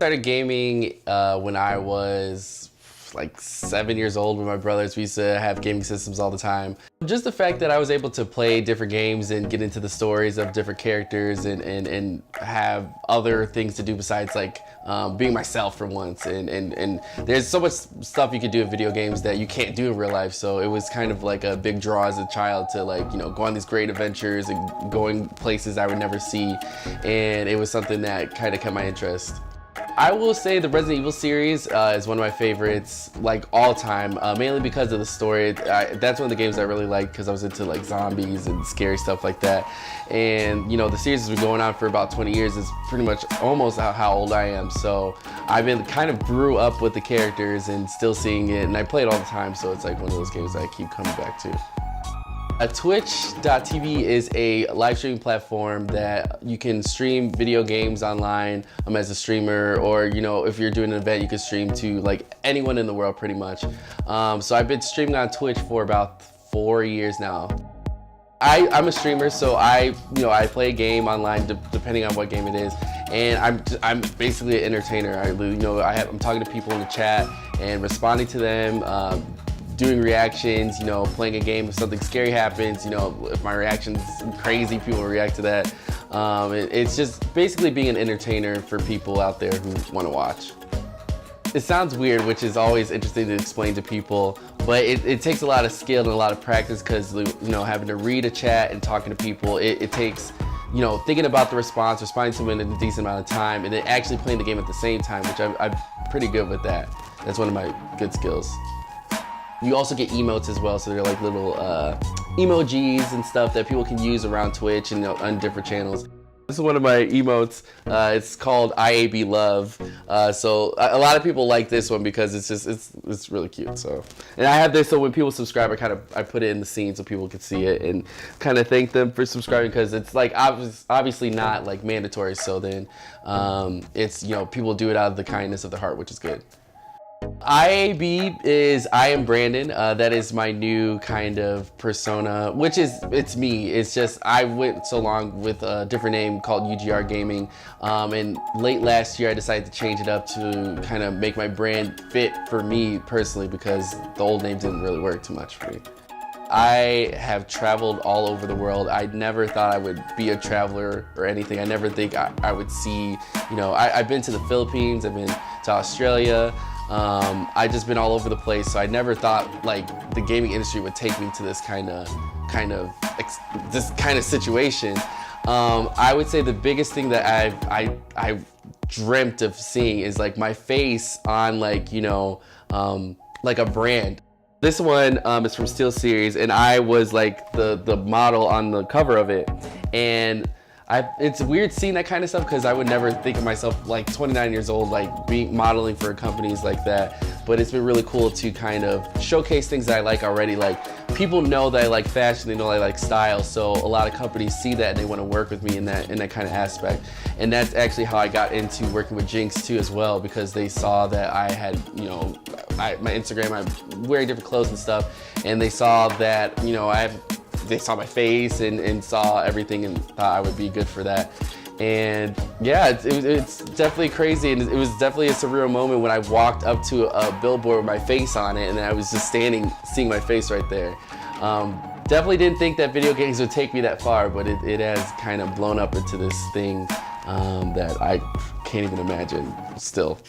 Started gaming when I was like 7 years old with my brothers. We used to have gaming systems all the time. Just the fact that I was able to play different games and get into the stories of different characters and have other things to do besides like being myself for once. And there's so much stuff you could do in video games that you can't do in real life. So it was kind of like a big draw as a child to like, you know, go on these great adventures and going places I would never see. And it was something that kind of kept my interest. I will say the Resident Evil series is one of my favorites, like all time, mainly because of the story. That's one of the games I really liked because I was into like zombies and scary stuff like that. And you know, the series has been going on for about 20 years. It's pretty much almost how old I am. So I've been kind of grew up with the characters and still seeing it, and I play it all the time. So it's like one of those games that I keep coming back to. Twitch.tv is a live streaming platform that you can stream video games online as a streamer, or you know, if you're doing an event, you can stream to like anyone in the world pretty much. So I've been streaming on Twitch for about 4 years now. I'm a streamer, so I play a game online depending on what game it is, and I'm basically an entertainer. I'm talking to people in the chat and responding to them. Doing reactions, you know, playing a game if something scary happens, you know, if my reaction's crazy, people react to that. It's just basically being an entertainer for people out there who want to watch. It sounds weird, which is always interesting to explain to people, but it takes a lot of skill and a lot of practice because, you know, having to read a chat and talking to people, it takes, you know, thinking about the response, responding to them in a decent amount of time, and then actually playing the game at the same time, which I'm pretty good with that. That's one of my good skills. You also get emotes as well, so they're like little emojis and stuff that people can use around Twitch and on different channels. This is one of my emotes. It's called IAB Love. So a lot of people like this one because it's really cute. So, and I have this so when people subscribe, I put it in the scene so people can see it and kind of thank them for subscribing because it's like obviously not like mandatory. So then it's, you know, people do it out of the kindness of their heart, which is good. IAB is I am Brandon. That is my new kind of persona, which is, it's me. It's just I went so long with a different name called UGR Gaming, and late last year I decided to change it up to kind of make my brand fit for me personally because the old name didn't really work too much for me. I have traveled all over the world. I never thought I would be a traveler or anything. I never think I would see, you know, I've been to the Philippines, I've been to Australia. I've just been all over the place, so I never thought like the gaming industry would take me to this kind of situation. I would say the biggest thing that I dreamt of seeing is like my face on like, you know, like a brand. This one is from SteelSeries, and I was like the model on the cover of it, and it's weird seeing that kind of stuff because I would never think of myself like 29 years old like being modeling for companies like that, but it's been really cool to kind of showcase things that I like already. Like people know that I like fashion, they know I like style, so a lot of companies see that and they want to work with me in that kind of aspect. And that's actually how I got into working with Jinx too as well, because they saw that I had, you know, my Instagram, I'm wearing different clothes and stuff, and they saw that, you know, they saw my face and saw everything and thought I would be good for that. And yeah, it's definitely crazy, and it was definitely a surreal moment when I walked up to a billboard with my face on it and I was just standing, seeing my face right there. Definitely didn't think that video games would take me that far, but it has kind of blown up into this thing that I can't even imagine still.